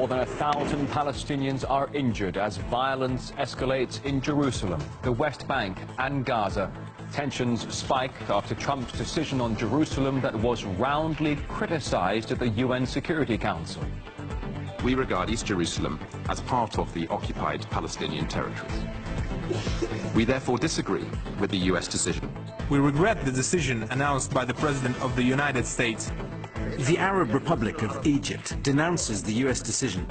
than 1,000 Palestinians are injured as violence escalates in Jerusalem, the West Bank and Gaza. Tensions spiked after Trump's decision on Jerusalem that was roundly criticized at the UN Security Council. We regard East Jerusalem as part of the occupied Palestinian territories. We therefore disagree with the US decision. We regret the decision announced by the President of the United States. The Arab Republic of Egypt denounces the US decision.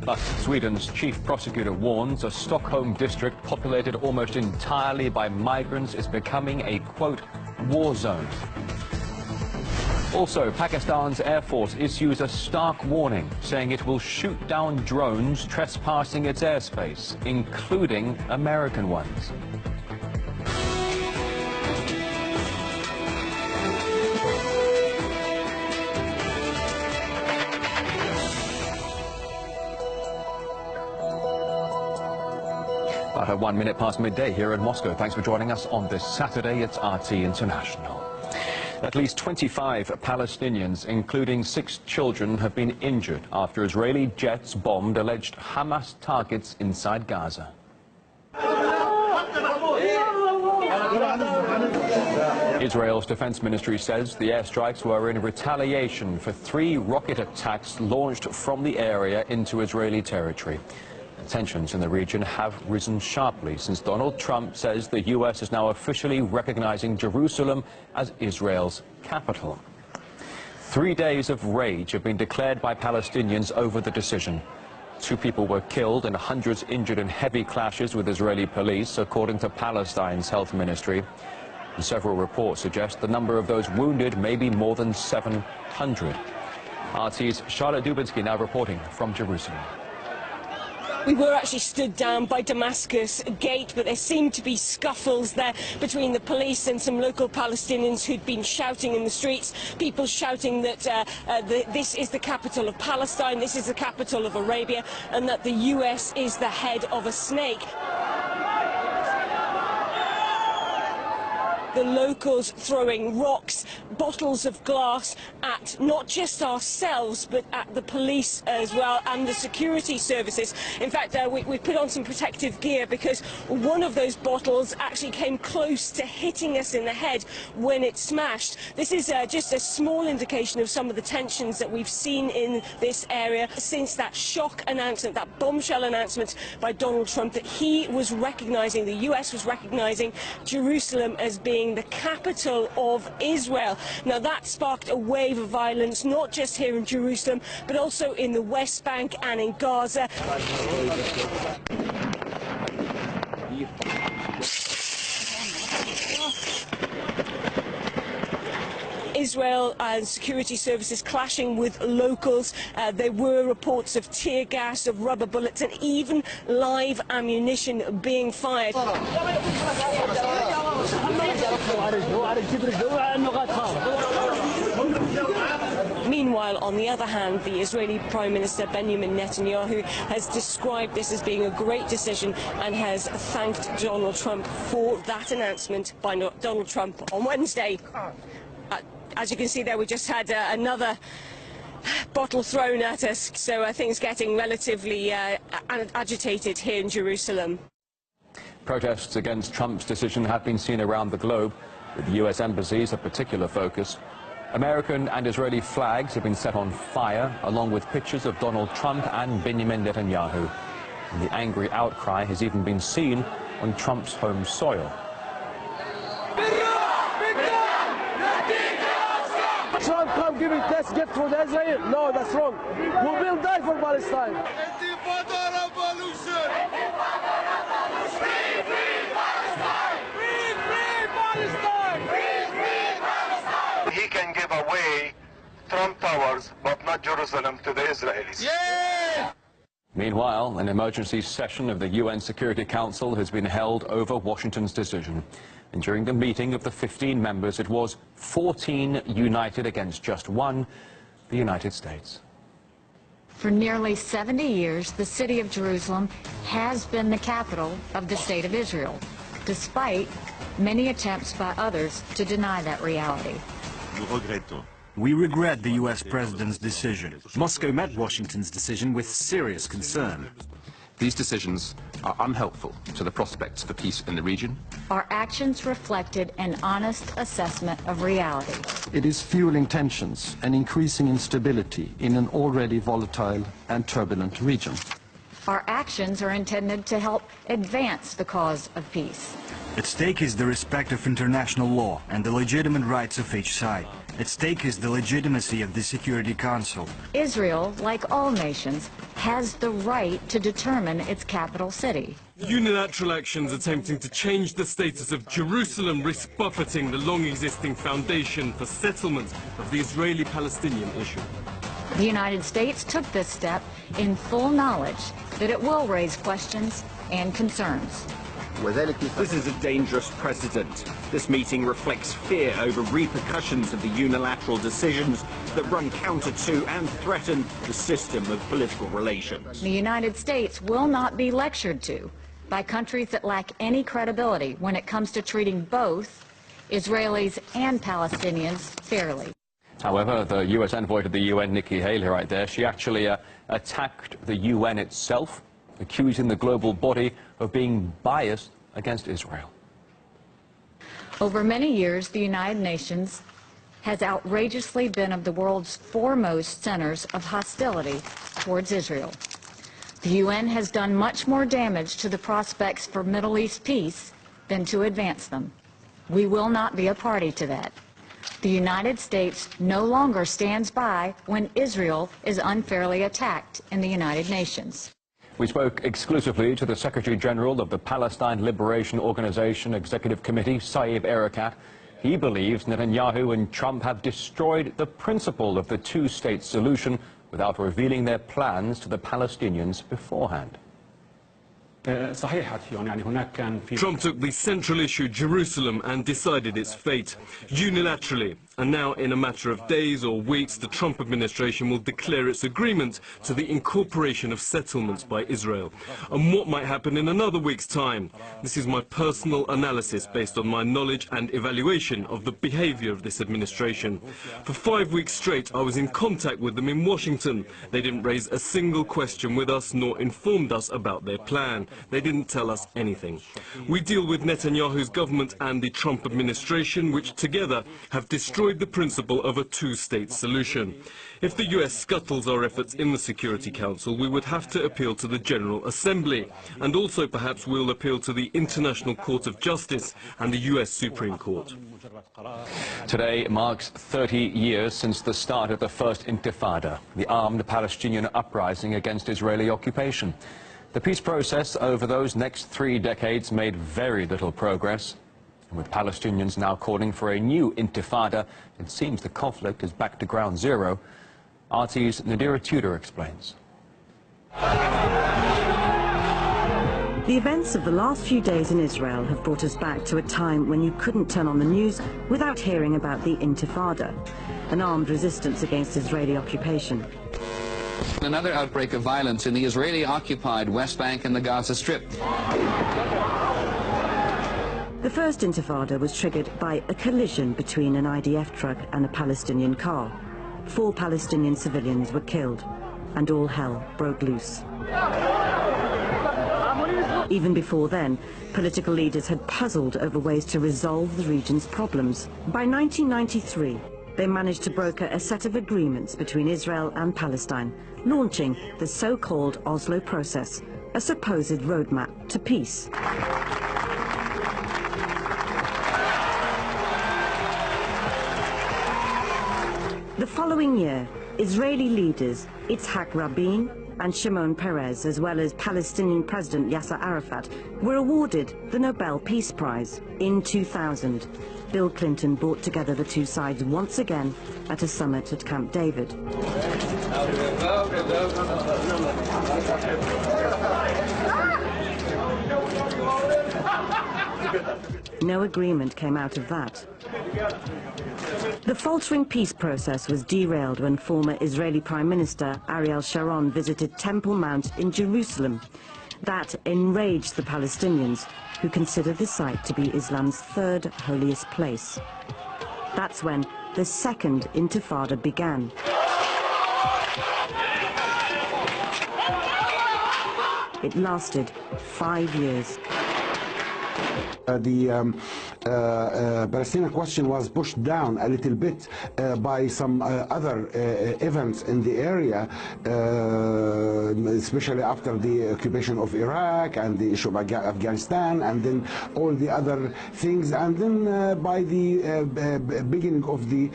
But Sweden's chief prosecutor warns a Stockholm district populated almost entirely by migrants is becoming a, quote, war zone. Also, Pakistan's Air Force issues a stark warning, saying it will shoot down drones trespassing its airspace, including American ones. About 1 minute past midday here in Moscow. Thanks for joining us on this Saturday. It's RT International. At least 25 Palestinians, including 6 children, have been injured after Israeli jets bombed alleged Hamas targets inside Gaza. Israel's defense ministry says the airstrikes were in retaliation for 3 rocket attacks launched from the area into Israeli territory. Tensions in the region have risen sharply since Donald Trump says the U.S. is now officially recognizing Jerusalem as Israel's capital. 3 days of rage have been declared by Palestinians over the decision. 2 people were killed and hundreds injured in heavy clashes with Israeli police, according to Palestine's health ministry. And several reports suggest the number of those wounded may be more than 700. RT's Charlotte Dubinsky now reporting from Jerusalem. We were actually stood down by Damascus Gate, but there seemed to be scuffles there between the police and some local Palestinians who'd been shouting in the streets, people shouting that this is the capital of Palestine, this is the capital of Arabia, and that the US is the head of a snake. The locals throwing rocks, bottles of glass at not just ourselves but at the police as well and the security services. In fact, we put on some protective gear because one of those bottles actually came close to hitting us in the head when it smashed. This is just a small indication of some of the tensions that we've seen in this area since that shock announcement, that bombshell announcement by Donald Trump that he was recognizing, the US was recognizing Jerusalem as being the capital of Israel. Now that sparked a wave of violence, not just here in Jerusalem, but also in the West Bank and in Gaza. Israel and security services clashing with locals. There were reports of tear gas, of rubber bullets, and even live ammunition being fired. Meanwhile, on the other hand, the Israeli Prime Minister Benjamin Netanyahu has described this as being a great decision and has thanked Donald Trump for that announcement by Donald Trump on Wednesday. As you can see there, we just had another bottle thrown at us, so things getting relatively agitated here in Jerusalem. Protests against Trump's decision have been seen around the globe, with the U.S. embassies a particular focus. American and Israeli flags have been set on fire, along with pictures of Donald Trump and Benjamin Netanyahu. And the angry outcry has even been seen on Trump's home soil. Trump can't give it this gift for Israel. No, that's wrong. We will die for Palestine. He can give away Trump Towers, but not Jerusalem to the Israelis. Yeah! Meanwhile, an emergency session of the UN Security Council has been held over Washington's decision. And during the meeting of the 15 members, it was 14 united against just 1, the United States. For nearly 70 years, the city of Jerusalem has been the capital of the state of Israel, despite many attempts by others to deny that reality. Nous regrettons We regret the US President's decision. Moscow met Washington's decision with serious concern. These decisions are unhelpful to the prospects for peace in the region. Our actions reflected an honest assessment of reality. It is fueling tensions and increasing instability in an already volatile and turbulent region. Our actions are intended to help advance the cause of peace. At stake is the respect of international law and the legitimate rights of each side. At stake is the legitimacy of the Security Council. Israel, like all nations, has the right to determine its capital city. Unilateral actions attempting to change the status of Jerusalem risk buffeting the long-existing foundation for settlement of the Israeli-Palestinian issue. The United States took this step in full knowledge that it will raise questions and concerns. This is a dangerous precedent. This meeting reflects fear over repercussions of the unilateral decisions that run counter to and threaten the system of political relations. The United States will not be lectured to by countries that lack any credibility when it comes to treating both Israelis and Palestinians fairly. However, the US envoy to the UN, Nikki Haley, right there, she actually attacked the UN itself, accusing the global body of being biased against Israel. Over many years, the United Nations has outrageously been of the world's foremost centers of hostility towards Israel. The UN has done much more damage to the prospects for Middle East peace than to advance them. We will not be a party to that. The United States no longer stands by when Israel is unfairly attacked in the United Nations. We spoke exclusively to the Secretary General of the Palestine Liberation Organization Executive Committee, Saeb Erekat. He believes Netanyahu and Trump have destroyed the principle of the two-state solution without revealing their plans to the Palestinians beforehand. Trump took the central issue, Jerusalem, and decided its fate unilaterally. And now, in a matter of days or weeks, the Trump administration will declare its agreement to the incorporation of settlements by Israel. And what might happen in another week's time? This is my personal analysis based on my knowledge and evaluation of the behavior of this administration. For 5 weeks straight, I was in contact with them in Washington. They didn't raise a single question with us, nor informed us about their plan. They didn't tell us anything. We deal with Netanyahu's government and the Trump administration, which together have destroyed the principle of a two-state solution. If the US scuttles our efforts in the Security Council, we would have to appeal to the General Assembly, and also perhaps we'll appeal to the International Court of Justice and the US Supreme Court. Today marks 30 years since the start of the first Intifada, the armed Palestinian uprising against Israeli occupation. The peace process over those next 3 decades made very little progress. And with Palestinians now calling for a new Intifada, it seems the conflict is back to ground zero. RT's Nadira Tudor explains. The events of the last few days in Israel have brought us back to a time when you couldn't turn on the news without hearing about the Intifada, an armed resistance against Israeli occupation. Another outbreak of violence in the Israeli-occupied West Bank and the Gaza Strip. The first Intifada was triggered by a collision between an IDF truck and a Palestinian car. 4 Palestinian civilians were killed, and all hell broke loose. Even before then, political leaders had puzzled over ways to resolve the region's problems. By 1993, they managed to broker a set of agreements between Israel and Palestine, launching the so-called Oslo process, a supposed roadmap to peace. The following year, Israeli leaders Yitzhak Rabin and Shimon Peres, as well as Palestinian President Yasser Arafat, were awarded the Nobel Peace Prize. In 2000, Bill Clinton brought together the two sides once again at a summit at Camp David. No agreement came out of that. The faltering peace process was derailed when former Israeli Prime Minister Ariel Sharon visited Temple Mount in Jerusalem. That enraged the Palestinians, who consider the site to be Islam's 3rd holiest place. That's when the second Intifada began. It lasted 5 years. The Palestinian question was pushed down a little bit by some other events in the area, especially after the occupation of Iraq and the issue of Afghanistan, and then all the other things, and then by the beginning of the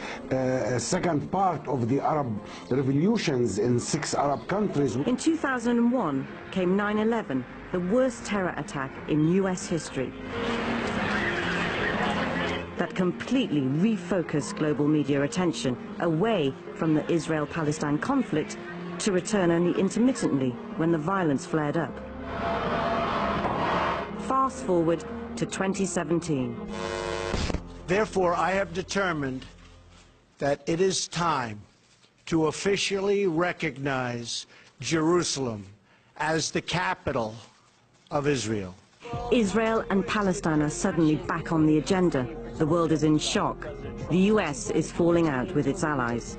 second part of the Arab revolutions in 6 Arab countries. In 2001 came 9/11, the worst terror attack in US history. That completely refocused global media attention away from the Israel-Palestine conflict to return only intermittently when the violence flared up. Fast forward to 2017. Therefore, I have determined that it is time to officially recognize Jerusalem as the capital of Israel. Israel and Palestine are suddenly back on the agenda. The world is in shock. The US is falling out with its allies.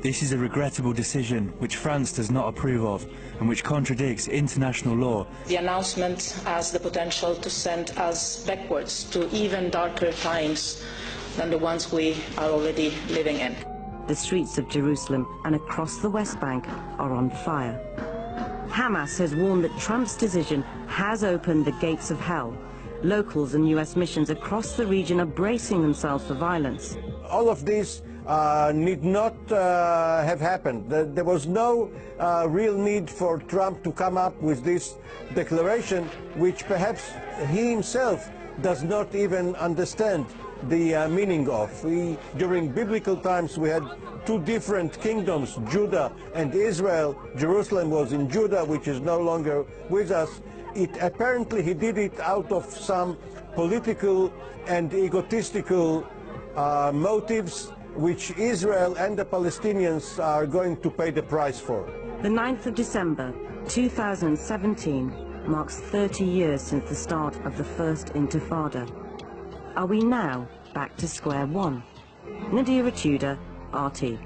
This is a regrettable decision which France does not approve of and which contradicts international law. The announcement has the potential to send us backwards to even darker times than the ones we are already living in. The streets of Jerusalem and across the West Bank are on fire. Hamas has warned that Trump's decision has opened the gates of hell. Locals and US missions across the region are bracing themselves for violence. All of this need not have happened. There was no real need for Trump to come up with this declaration, which perhaps he himself does not even understand the meaning of. During biblical times, we had 2 different kingdoms, Judah and Israel. Jerusalem was in Judah, which is no longer with us. Apparently he did it out of some political and egotistical motives, which Israel and the Palestinians are going to pay the price for. The 9th of December 2017 marks 30 years since the start of the first Intifada. Are we now back to square one? Nadia Rachuda, RT.